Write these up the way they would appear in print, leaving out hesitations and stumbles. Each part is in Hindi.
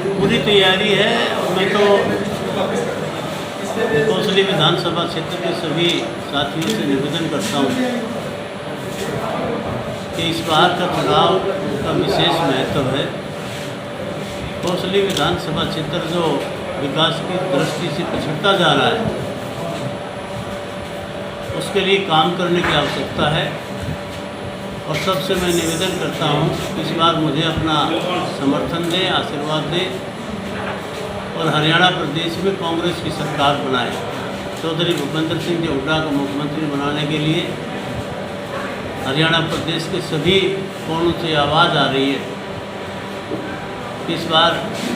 पूरी तैयारी है। मैं तो कोसली विधानसभा क्षेत्र के सभी साथियों से निवेदन करता हूँ कि इस बार का चुनाव का विशेष महत्व है। कोसली विधानसभा क्षेत्र जो विकास की दृष्टि से पिछड़ता जा रहा है, उसके लिए काम करने की आवश्यकता है। और सबसे मैं निवेदन करता हूँ कि इस बार मुझे अपना समर्थन दें, आशीर्वाद दें और हरियाणा प्रदेश में कांग्रेस की सरकार बनाए। चौधरी भूपेंद्र सिंह जी हुड्डा को मुख्यमंत्री बनाने के लिए हरियाणा प्रदेश के सभी कोनों से आवाज़ आ रही है। इस बार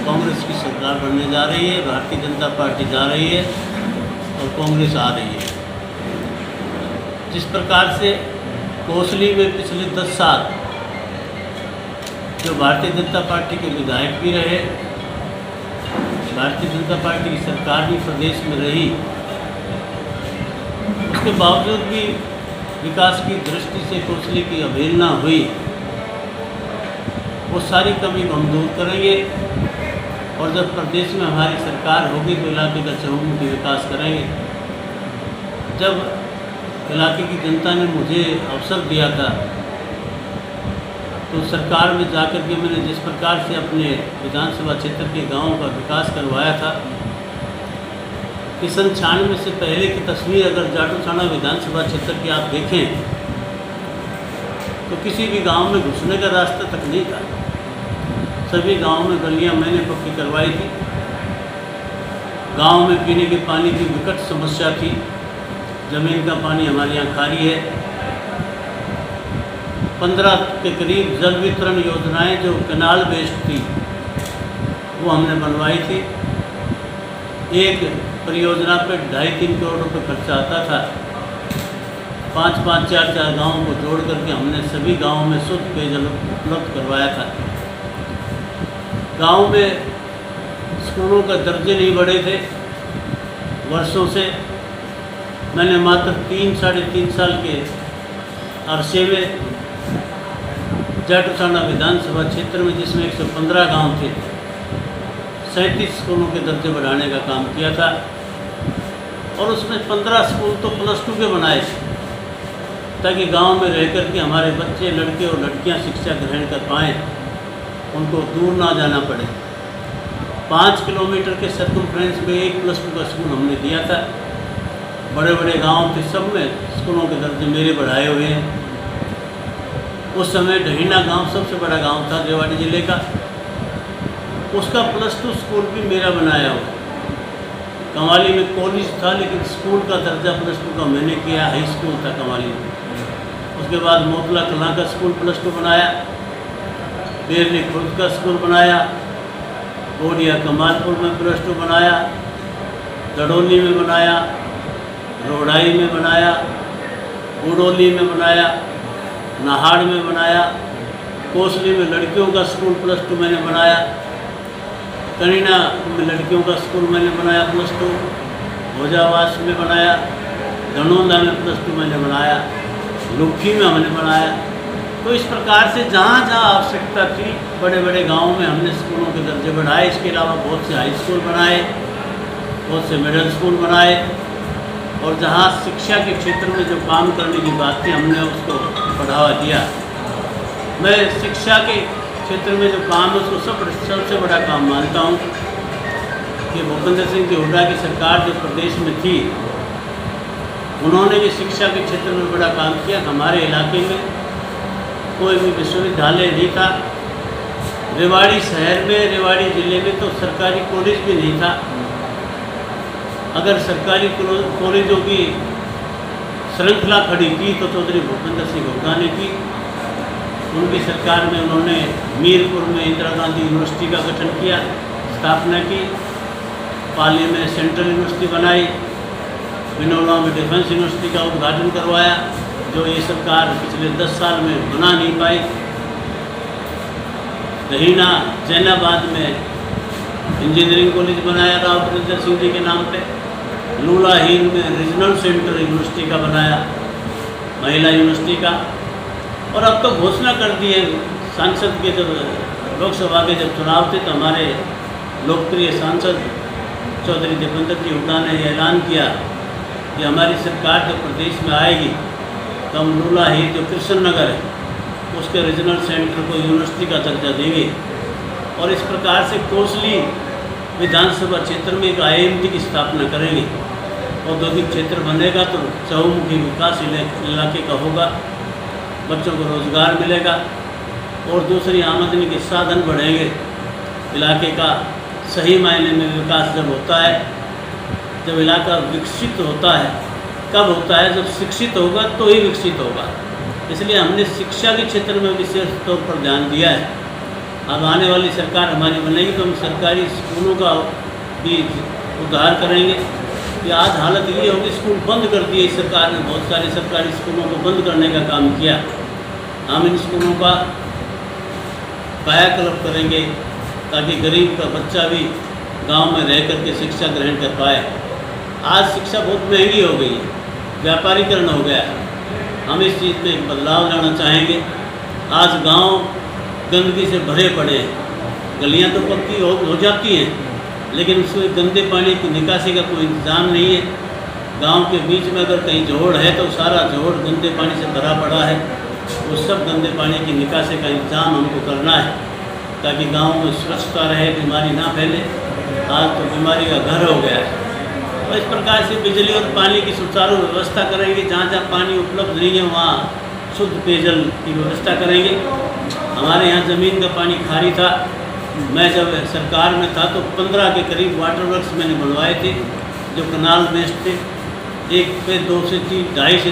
कांग्रेस की सरकार बनने जा रही है, भारतीय जनता पार्टी जा रही है और कांग्रेस आ रही है। जिस प्रकार से कोसली में पिछले 10 साल जो भारतीय जनता पार्टी के विधायक भी रहे, भारतीय जनता पार्टी की सरकार भी प्रदेश में रही, उसके बावजूद भी विकास की दृष्टि से कोसली की अवहेलना हुई। वो सारी कमी को हम दूर करेंगे और जब प्रदेश में हमारी सरकार होगी तो इलाके का चहुमुखी विकास करेंगे। जब इलाके की जनता ने मुझे अवसर दिया था तो सरकार में जाकर के मैंने जिस प्रकार से अपने विधानसभा क्षेत्र के गांवों का विकास करवाया था, कि 97 से पहले की तस्वीर अगर जाटूसाना विधानसभा क्षेत्र की आप देखें तो किसी भी गांव में घुसने का रास्ता तक नहीं था। सभी गांवों में गलियां मैंने पक्की करवाई थी। गांव में पीने के पानी की विकट समस्या थी। ज़मीन का पानी हमारे यहाँ खारी है। 15 के करीब जल वितरण योजनाएं जो कैनाल बेस्ड थी वो हमने बनवाई थी। एक परियोजना पे 2.5-3 करोड़ रुपये खर्चा आता था। 5-5, 4-4 गाँवों को जोड़ करके हमने सभी गाँवों में शुद्ध पेयजल उपलब्ध करवाया था। गाँव में स्कूलों का दर्जे नहीं बढ़े थे वर्षों से। मैंने मात्र 3-3.5 साल के अरसे में जाटूसाना विधानसभा क्षेत्र में, जिसमें 115 गांव थे, 37 स्कूलों के दर्जे बढ़ाने का काम किया था। और उसमें 15 स्कूल तो +2 के बनाए थे ताकि गांव में रह कर के हमारे बच्चे, लड़के और लड़कियां शिक्षा ग्रहण कर पाएँ, उनको दूर ना जाना पड़े। 5 किलोमीटर के सर्कमफ्रेंस में एक +2 का स्कूल हमने दिया था। बड़े बड़े गांव थे, सब में स्कूलों के दर्जे मेरे बढ़ाए हुए हैं। उस समय ढहीना गांव सबसे बड़ा गांव था रेवाड़ी ज़िले का, उसका +2 स्कूल भी मेरा बनाया हुआ। कमाली में कॉलेज था लेकिन स्कूल का दर्जा +2 का मैंने किया, हाई स्कूल था कमाली में। उसके बाद मोतला कलां का स्कूल +2 बनाया, बेरली खुर्द का स्कूल बनाया, बोडिया कमालपुर में +2 बनाया, दड़ोली में बनाया, रोडाई में बनाया, उड़ोली में बनाया, नाहाड़ में बनाया, कोसली में लड़कियों का स्कूल +2 मैंने बनाया, करीना में लड़कियों का स्कूल मैंने बनाया +2, भोजावास में बनाया, धनौंदा में +2 मैंने बनाया, लुखी में हमने बनाया। तो इस प्रकार से जहाँ जहाँ आवश्यकता थी बड़े बड़े गाँवों में हमने स्कूलों के दर्जे बढ़ाए। इसके अलावा बहुत से हाई स्कूल बनाए, बहुत से मिडिल स्कूल बनाए और जहाँ शिक्षा के क्षेत्र में जो काम करने की बात थी हमने उसको बढ़ावा दिया। मैं शिक्षा के क्षेत्र में जो काम है उसको सबसे बड़ा काम मानता हूँ कि भूपेंद्र सिंह जी हुड्डा की सरकार जो प्रदेश में थी, उन्होंने भी शिक्षा के क्षेत्र में बड़ा काम किया। हमारे इलाके में कोई भी विश्वविद्यालय नहीं था। रेवाड़ी शहर में, रेवाड़ी ज़िले में तो सरकारी कॉलेज भी नहीं था। अगर सरकारी कॉलेजों की श्रृंखला खड़ी की तो चौधरी भूपेंद्र सिंह हुड्डा ने की। उनकी सरकार में उन्होंने मीरपुर में इंदिरा गांधी यूनिवर्सिटी का गठन किया, स्थापना की। पाली में सेंट्रल यूनिवर्सिटी बनाई, बिनौला में डिफेंस यूनिवर्सिटी का उद्घाटन करवाया, जो ये सरकार पिछले 10 साल में बना नहीं पाई। दहीना जैनाबाद में इंजीनियरिंग कॉलेज बनाया राव बरिंदर सिंह जी के नाम पे। लूला हील में रीजनल सेंटर यूनिवर्सिटी का बनाया, महिला यूनिवर्सिटी का। और अब तो घोषणा कर दी है, सांसद के जब लोकसभा के जब चुनाव थे तो हमारे लोकप्रिय सांसद चौधरी दीपेंद्र जी हुड्डा ने ऐलान किया कि हमारी सरकार जो प्रदेश में आएगी तो हम लूला ही जो कृष्ण नगर है उसके रीजनल सेंटर को यूनिवर्सिटी का दर्जा देंगे। और इस प्रकार से कोसली विधानसभा क्षेत्र में एक IIMT की स्थापना करेंगे। औद्योगिक क्षेत्र बनेगा तो चहुमुखी विकास इलाके का होगा, बच्चों को रोजगार मिलेगा और दूसरी आमदनी के साधन बढ़ेंगे। इलाके का सही मायने में विकास जब होता है, जब इलाका विकसित होता है, कब होता है? जब शिक्षित होगा तो ही विकसित होगा। इसलिए हमने शिक्षा के क्षेत्र में विशेष तौर पर ध्यान दिया है। अब आने वाली सरकार हमारी बनेगी तो हम सरकारी स्कूलों का भी उद्धार करेंगे। कि आज हालत ये होगी, स्कूल बंद कर दिए इस सरकार ने, बहुत सारे सरकारी स्कूलों को बंद करने का काम किया। हम इन स्कूलों का कायाकल्प करेंगे ताकि गरीब का बच्चा भी गांव में रह करके शिक्षा ग्रहण कर पाए। आज शिक्षा बहुत महंगी हो गई है, व्यापारीकरण हो गया है। हम इस चीज़ में बदलाव लाना चाहेंगे। आज गांव गंदगी से भरे पड़े हैं, गलियां तो पक्की हो जाती हैं लेकिन उसमें गंदे पानी की निकासी का कोई इंतज़ाम नहीं है। गांव के बीच में अगर कहीं जोड़ है तो सारा जोड़ गंदे पानी से भरा पड़ा है। उस सब गंदे पानी की निकासी का इंतज़ाम हमको करना है ताकि गांव में स्वच्छता रहे, बीमारी ना फैले। आज तो बीमारी का घर हो गया है। और इस प्रकार से बिजली और पानी की सुचारू व्यवस्था करेंगे। जहाँ जहाँ पानी उपलब्ध नहीं है वहाँ शुद्ध पेयजल की व्यवस्था करेंगे। हमारे यहाँ ज़मीन का पानी खारी था। मैं जब सरकार में था तो 15 के करीब वाटर वर्क्स मैंने बनवाए थे जो कनाल बेस्ड थे। एक पे 2 से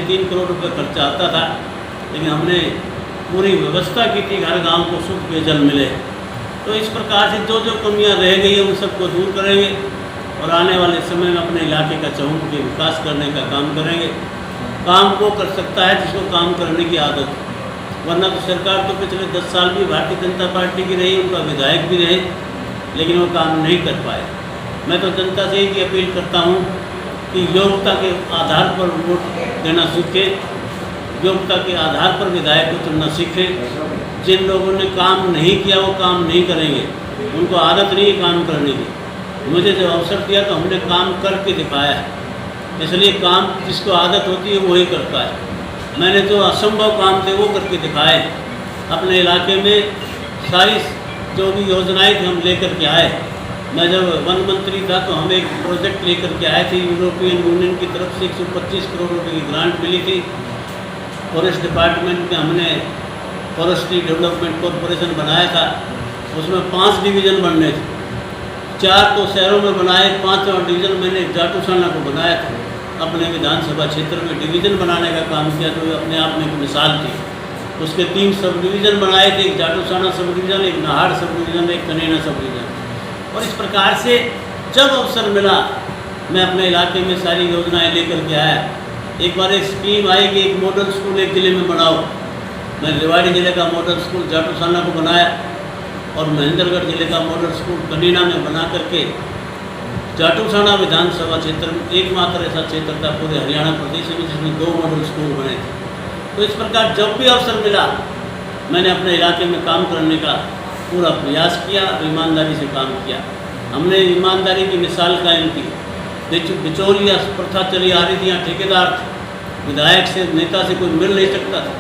3 करोड़ रुपये खर्चा आता था, लेकिन हमने पूरी व्यवस्था की थी हर गाँव को शुद्ध पेयजल मिले। तो इस प्रकार से जो जो कमियाँ रह गई हैं उन सबको दूर करेंगे और आने वाले समय में अपने इलाके का चहुमुखी विकास करने का काम करेंगे। काम वो कर सकता है जिसको काम करने की आदत है, वरना तो सरकार तो पिछले 10 साल भी भारतीय जनता पार्टी की रही, उनका विधायक भी रहे, लेकिन वो काम नहीं कर पाए। मैं तो जनता से ही अपील करता हूँ कि योग्यता के आधार पर वोट देना सीखें, योग्यता के आधार पर विधायक को चुनना सीखें। जिन लोगों ने काम नहीं किया वो काम नहीं करेंगे, उनको आदत नहीं है काम करने की। मुझे जब अवसर दिया तो हमने काम करके दिखाया है, इसलिए काम जिसको आदत होती है वही करता है। मैंने जो असंभव काम थे वो करके दिखाए। अपने इलाके में सारी जो भी योजनाएं थी हम लेकर के आए। मैं जब वन मंत्री था तो हम एक प्रोजेक्ट लेकर के आए थे, यूरोपियन यूनियन की तरफ से 125 करोड़ रुपये की ग्रांट मिली थी। फॉरेस्ट डिपार्टमेंट में हमने फॉरेस्ट्री डेवलपमेंट कॉरपोरेशन बनाया था, उसमें 5 डिवीज़न बनने थे। 4 तो शहरों में बनाए, 5वां डिवीज़न मैंने जाटूसाना को बनाया था। अपने विधानसभा क्षेत्र में डिवीज़न बनाने का काम किया तो अपने आप में एक मिसाल थी। उसके 3 सब डिवीज़न बनाए थे, एक जाटूसाना सब डिवीज़न, एक नाहड़ सब डिवीज़न, एक कनेना सब डिवीज़न। और इस प्रकार से जब अवसर मिला मैं अपने इलाके में सारी योजनाएँ लेकर के आया। एक बार एक स्कीम आई कि एक मॉडल स्कूल एक ज़िले में बनाओ। मैं रेवाड़ी ज़िले का मॉडल स्कूल जाटूसाना को बनाया और महेंद्रगढ़ ज़िले का मॉडल स्कूल कनीना में बना करके जाटूसाना विधानसभा क्षेत्र में एकमात्र ऐसा क्षेत्र था पूरे हरियाणा प्रदेश में जिसमें 2 मॉडल स्कूल बने थे। तो इस प्रकार जब भी अवसर मिला मैंने अपने इलाके में काम करने का पूरा प्रयास किया और ईमानदारी से काम किया। हमने ईमानदारी की मिसाल कायम की। बिचौलिया प्रथा चली आ रही थी, यहाँ ठेकेदार थे, विधायक से नेता से कोई मिल नहीं सकता था,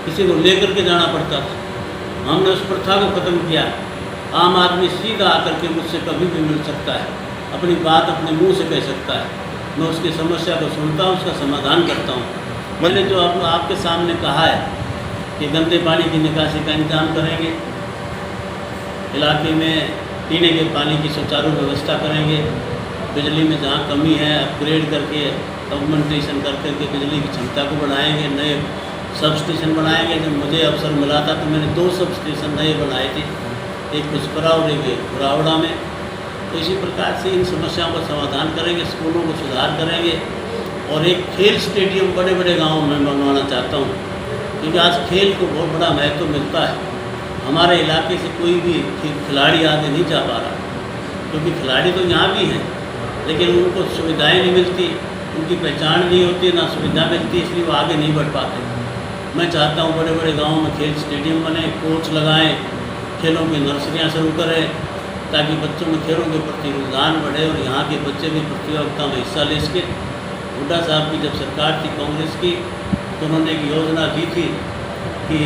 किसी को लेकर के जाना पड़ता था। हमने उस प्रथा को ख़त्म किया। आम आदमी सीधा आकर के मुझसे कभी भी मिल सकता है, अपनी बात अपने मुंह से कह सकता है। मैं उसकी समस्या को सुनता हूँ, उसका समाधान करता हूँ। मैंने जो आपके सामने कहा है कि गंदे पानी की निकासी का इंतजाम करेंगे, इलाके में पीने के पानी की सुचारू व्यवस्था करेंगे, बिजली में जहाँ कमी है अपग्रेड करके ऑगमेंटेशन करके बिजली की क्षमता को बढ़ाएंगे, नए सब स्टेशन बनाएंगे। जब मुझे अवसर मिला था तो मैंने 2 सब स्टेशन नए बनाए थे, एक पुष्परा और एक रावड़ा में। तो इसी प्रकार से इन समस्याओं का समाधान करेंगे, स्कूलों को सुधार करेंगे और एक खेल स्टेडियम बड़े बड़े गाँवों में बनवाना चाहता हूँ, क्योंकि आज खेल को बहुत बड़ा महत्व मिलता है। हमारे इलाके से कोई भी खिलाड़ी आगे नहीं जा पा रहा, क्योंकि खिलाड़ी तो यहाँ भी हैं लेकिन उनको सुविधाएं नहीं मिलती, उनकी पहचान नहीं होती, ना सुविधा मिलती, इसलिए वो आगे नहीं बढ़ पाते। मैं चाहता हूँ बड़े बड़े गाँवों में खेल स्टेडियम बने, कोच लगाएं, खेलों की नर्सरियाँ शुरू करें ताकि बच्चों में खेलों के प्रति रुझान बढ़े और यहाँ के बच्चे भी प्रतियोगिता में हिस्सा ले सके। हुड्डा साहब की जब सरकार थी कांग्रेस की, तो उन्होंने एक योजना दी थी कि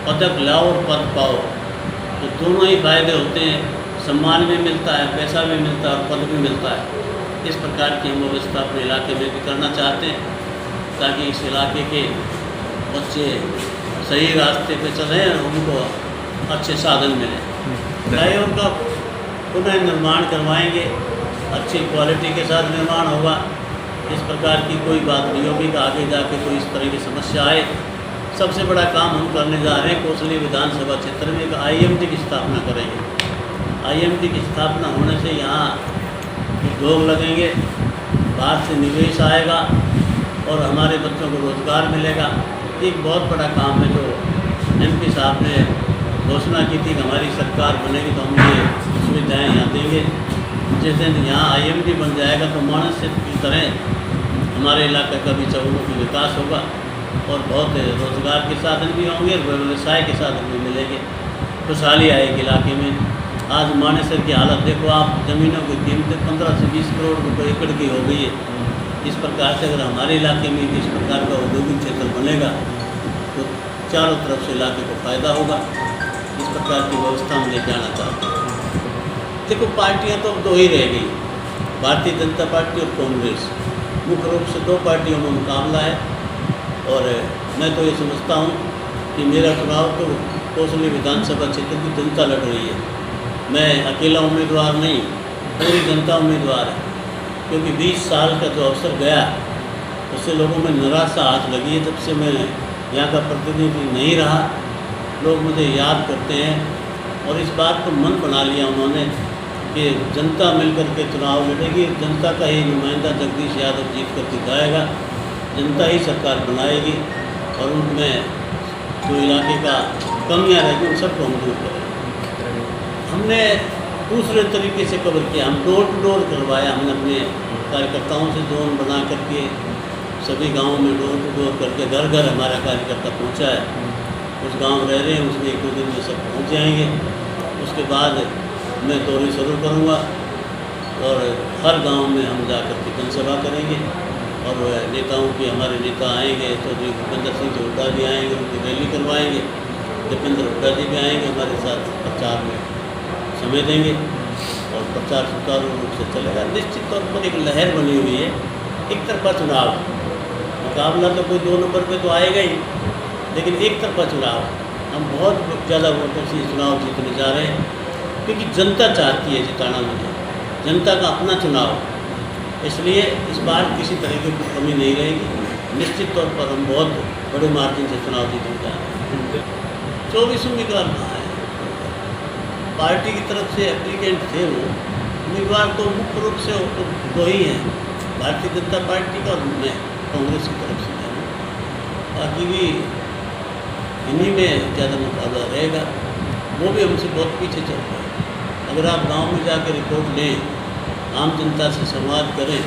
पदक लाओ और पद पाओ, तो दोनों ही फायदे होते हैं, सम्मान भी मिलता है, पैसा भी मिलता है और पद भी मिलता है। इस प्रकार की हम व्यवस्था अपने इलाके में भी करना चाहते हैं ताकि इस इलाके के बच्चे सही रास्ते पे चलें और उनको अच्छे साधन मिले। फ्लाईओवर का पुनः निर्माण करवाएंगे, अच्छी क्वालिटी के साथ निर्माण होगा। इस प्रकार की कोई बात नहीं होगी कि आगे जाके कोई इस तरह की समस्या आए। सबसे बड़ा काम हम करने जा रहे हैं, कोसली विधानसभा क्षेत्र में एक IMT की स्थापना करेंगे। IMT की स्थापना होने से यहाँ उद्योग लगेंगे, बाहर से निवेश आएगा और हमारे बच्चों को रोज़गार मिलेगा। एक बहुत बड़ा काम है जो MP साहब ने घोषणा की थी कि हमारी सरकार बनेगी तो हम ये सुविधाएँ यहाँ देंगे। जिस दिन यहाँ IMT बन जाएगा तो मानस की तरह हमारे इलाके का भी चौमुखी विकास होगा और बहुत रोज़गार के साधन भी होंगे और व्यवसाय के साधन भी मिलेंगे। खुशहाली आएगी इलाके में। आज मानेसर की हालत देखो आप, ज़मीनों की कीमतें 15 से 20 करोड़ रुपए एकड़ की हो गई है। इस प्रकार से अगर हमारे इलाके में भी इस प्रकार का औद्योगिक क्षेत्र बनेगा तो चारों तरफ से इलाके को फ़ायदा होगा। इस प्रकार की व्यवस्था हम लेके आना चाहते हैं। देखो पार्टियाँ तो अब दो ही रह गई, भारतीय जनता पार्टी और कांग्रेस। मुख्य रूप से दो पार्टियों में मुकाबला है और मैं तो ये समझता हूँ कि मेरा चुनाव तो कोसली विधानसभा क्षेत्र की जनता लड़ रही है। मैं अकेला उम्मीदवार नहीं, पूरी जनता उम्मीदवार है, क्योंकि 20 साल का जो अवसर गया उससे लोगों में निराशा हाथ लगी है। जब से मैं यहाँ का प्रतिनिधि नहीं रहा, लोग मुझे याद करते हैं और इस बात को मन बना लिया उन्होंने कि जनता मिलकर के चुनाव लड़ेगी, जनता का ही नुमाइंदा जगदीश यादव जीत कर दिखाएगा, जनता ही सरकार बनाएगी और उनमें जो इलाके का कमियाँ रहेगी उन सबको हम दूर करेंगे। हमने दूसरे तरीके से कवर किया, हम डोर टू डोर करवाया। हमने अपने कार्यकर्ताओं से जोन बना करके सभी गाँवों में डोर टू डोर करके घर घर हमारा कार्यकर्ता पहुँचा है। उस गाँव रह रहे हैं, उसमें 1-2 दिन में सब पहुँच जाएंगे। उसके बाद मैं दौरे शुरू करूँगा और हर गांव में हम जाकर के जनसभा करेंगे और नेताओं की, हमारे नेता आएंगे तो भूपेंद्र सिंह हुड्डा जी आएंगे, उनकी रैली करवाएंगे। दीपेंद्र हुड्डा जी भी आएंगे, हमारे साथ प्रचार में समय देंगे और प्रचार सुचारू रूप से चलेगा। निश्चित तौर पर एक लहर बनी हुई है, एक तरफा चुनाव, मुकाबला तो कोई 2 नंबर पर तो आएगा ही, लेकिन एक तरफा चुनाव। हम बहुत ज़्यादा वोटों से चुनाव जीतने जा रहे हैं क्योंकि जनता चाहती है जिताना मुझे, जनता का अपना चुनाव, इसलिए इस बार किसी तरह की कमी नहीं रहेगी। निश्चित तौर पर हम बहुत बड़े मार्जिन से चुनाव जीतने जा रहे हैं। 24 उम्मीदवार कहाँ है? पार्टी की तरफ से एप्लीकेंट थे, वो उम्मीदवार तो मुख्य रूप से दो ही हैं, भारतीय जनता पार्टी का और मैं कांग्रेस की तरफ से है। बाकी भी इन्हीं में ज़्यादा मुकाबला रहेगा, वो भी हमसे बहुत पीछे चल रहे हैं। अगर आप गांव में जाकर रिपोर्ट लें, आम जनता से संवाद करें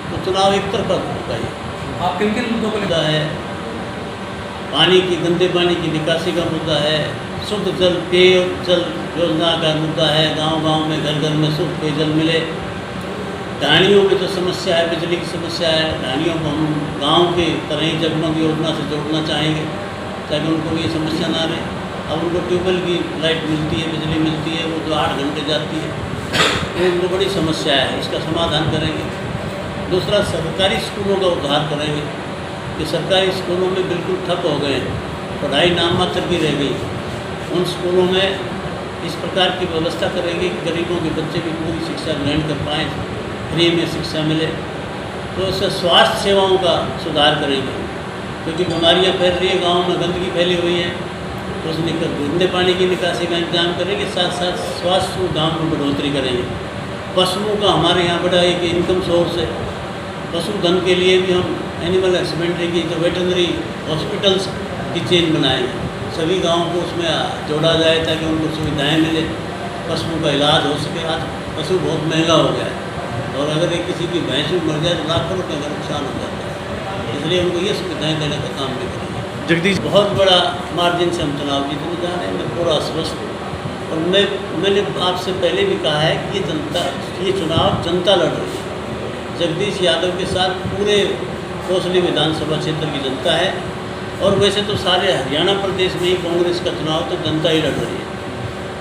तो चुनाव एक तरफा होगा ही। आप किन किन मुद्दों को मुद्दा है पानी की, गंदे पानी की निकासी का मुद्दा है, शुद्ध जल पेयजल योजना का मुद्दा है, गांव-गांव में घर घर में शुद्ध पेयजल मिले। ढाणियों में जो समस्या है, बिजली की समस्या है, ढाणियों को हम गाँव की तरह ही जगमग योजना से जोड़ना चाहेंगे ताकि उनको ये समस्या ना रहे। अब उनको ट्यूबवेल की लाइट मिलती है, बिजली मिलती है, वो जो 8 घंटे जाती है, तो उनको बड़ी समस्या है, इसका समाधान करेंगे। दूसरा, सरकारी स्कूलों का उद्धार करेंगे कि सरकारी स्कूलों में बिल्कुल ठप हो गए, पढ़ाई नाम मात्र की रह गई। उन स्कूलों में इस प्रकार की व्यवस्था करेंगे कि गरीबों के बच्चे भी पूरी शिक्षा ग्रहण कर पाएँ, फ्री में शिक्षा मिले। तो इससे स्वास्थ्य सेवाओं का सुधार करेंगे क्योंकि बीमारियाँ फैल रही है, गाँव में गंदगी फैली हुई है, तो उस गंदे पानी की निकासी का इंतजाम करेंगे। साथ साथ स्वास्थ्य सुविधाओं में बढ़ोतरी करेंगे। पशुओं का हमारे यहाँ बड़ा एक इनकम सोर्स है, पशुधन के लिए भी हम एनिमल हस्बेंड्री की जो वेटनरी हॉस्पिटल्स की चेन बनाएंगे, सभी गाँव को उसमें जोड़ा जाए ताकि उनको सुविधाएँ मिले, पशुओं का इलाज हो सके। आज पशु बहुत महंगा हो गया है और अगर एक किसी की भैंस भी मर जाए तो लाखों रुपये का नुकसान हो जाता है, इसलिए उनको ये सुविधाएँ देने का काम भी करेंगे। जगदीश, बहुत बड़ा मार्जिन से हम चुनाव जीतने जा रहे हैं, मैं पूरा आश्वस्त हूँ और मैं मैंने आपसे पहले भी कहा है कि ये चुनाव जनता लड़ रही है। जगदीश यादव के साथ पूरे कोसली विधानसभा क्षेत्र की जनता है, और वैसे तो सारे हरियाणा प्रदेश में ही कांग्रेस का चुनाव तो जनता ही लड़ रही है।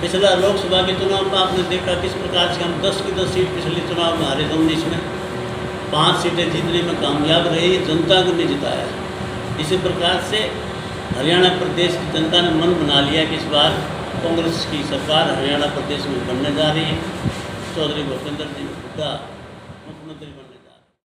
पिछला लोकसभा के चुनाव में आपने देखा किस प्रकार से हम 10 की 10 सीट पिछले चुनाव में हारे थे। 19 में 5 सीटें जीतने में कामयाब रही, जनता को नहीं जिताया। इसी प्रकार से हरियाणा प्रदेश की जनता ने मन बना लिया कि इस बार कांग्रेस की सरकार हरियाणा प्रदेश में बनने जा रही है। चौधरी भूपेंद्र जी हुड्डा